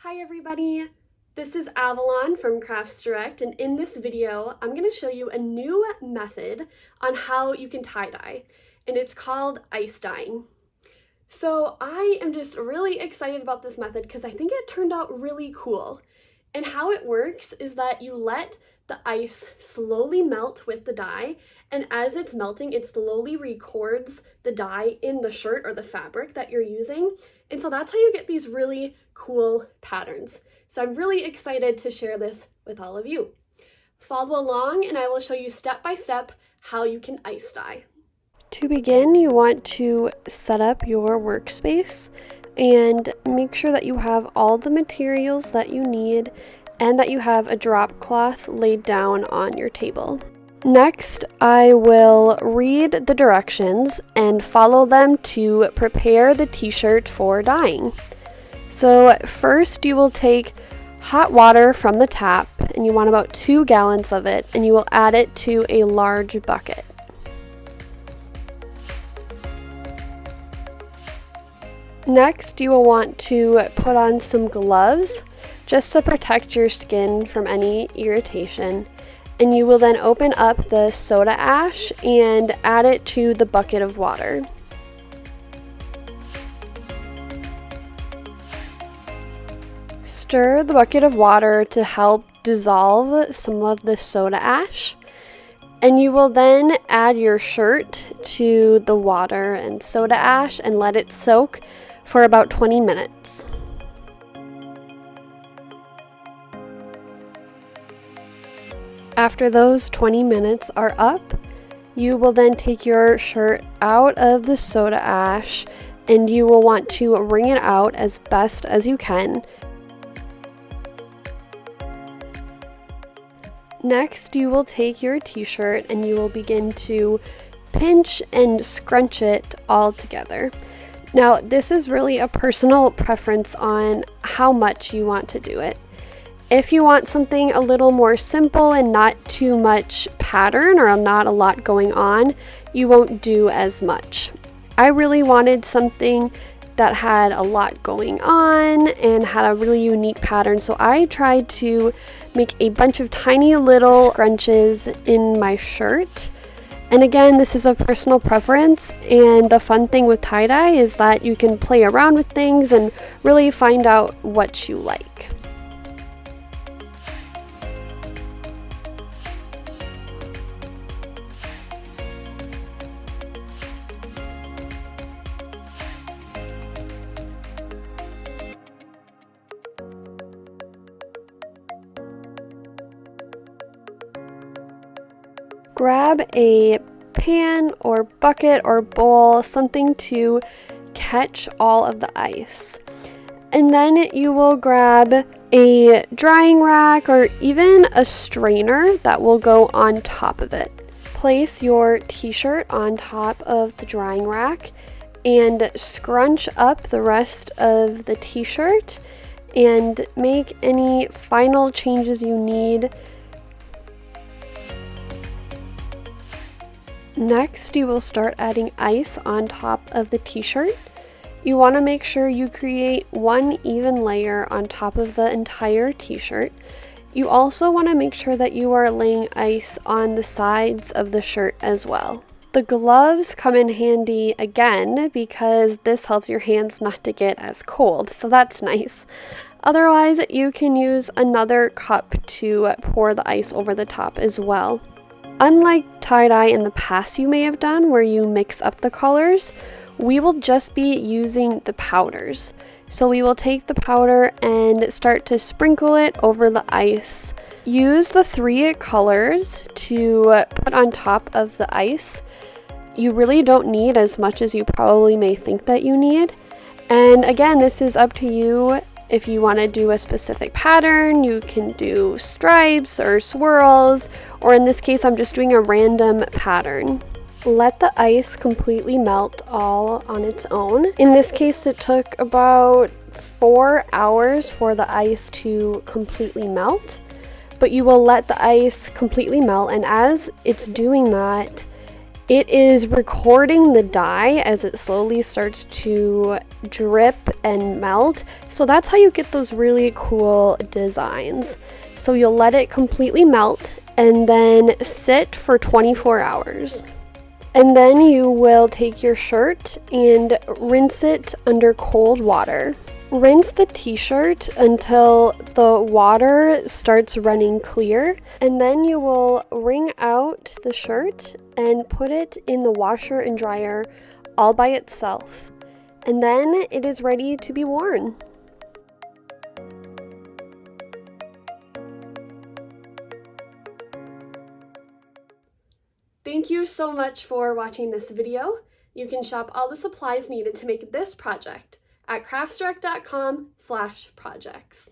Hi everybody, this is Avalon from Crafts Direct, and in this video I'm going to show you a new method on how you can tie-dye, and it's called ice dyeing. So I am just really excited about this method because I think it turned out really cool. And how it works is that you let the ice slowly melt with the dye, and as it's melting, it slowly records the dye in the shirt or the fabric that you're using. And so that's how you get these really cool patterns. So I'm really excited to share this with all of you. Follow along and I will show you step by step how you can ice dye. To begin, you want to set up your workspace and make sure that you have all the materials that you need and that you have a drop cloth laid down on your table. Next, I will read the directions and follow them to prepare the t-shirt for dyeing. So first you will take hot water from the tap, and you want about 2 gallons of it, and you will add it to a large bucket. Next, you will want to put on some gloves just to protect your skin from any irritation. And you will then open up the soda ash and add it to the bucket of water. Stir the bucket of water to help dissolve some of the soda ash. And you will then add your shirt to the water and soda ash and let it soak for about 20 minutes. After those 20 minutes are up, you will then take your shirt out of the soda ash and you will want to wring it out as best as you can. Next, you will take your t-shirt and you will begin to pinch and scrunch it all together. Now, this is really a personal preference on how much you want to do it. If you want something a little more simple and not too much pattern or not a lot going on, you won't do as much. I really wanted something that had a lot going on and had a really unique pattern, so I tried to make a bunch of tiny little scrunches in my shirt. And again, this is a personal preference, and the fun thing with tie-dye is that you can play around with things and really find out what you like. Grab a pan or bucket or bowl, something to catch all of the ice. And then you will grab a drying rack or even a strainer that will go on top of it. Place your t-shirt on top of the drying rack and scrunch up the rest of the t-shirt and make any final changes you need. Next, you will start adding ice on top of the t-shirt. You want to make sure you create one even layer on top of the entire t-shirt. You also want to make sure that you are laying ice on the sides of the shirt as well. The gloves come in handy again because this helps your hands not to get as cold, so that's nice. Otherwise, you can use another cup to pour the ice over the top as well. Unlike tie-dye in the past you may have done where you mix up the colors, we will just be using the powders. So we will take the powder and start to sprinkle it over the ice. Use the 3 colors to put on top of the ice. You really don't need as much as you probably may think that you need. And again, this is up to you. If you want to do a specific pattern, you can do stripes or swirls, or in this case, I'm just doing a random pattern. Let the ice completely melt all on its own. In this case, it took about 4 hours for the ice to completely melt, but you will let the ice completely melt, and as it's doing that, It is recording the dye as it slowly starts to drip and melt. So that's how you get those really cool designs. So you'll let it completely melt and then sit for 24 hours. And then you will take your shirt and rinse it under cold water. Rinse the t-shirt until the water starts running clear, and then you will wring out the shirt and put it in the washer and dryer all by itself. And then it is ready to be worn. Thank you so much for watching this video. You can shop all the supplies needed to make this project at craftsdirect.com/projects.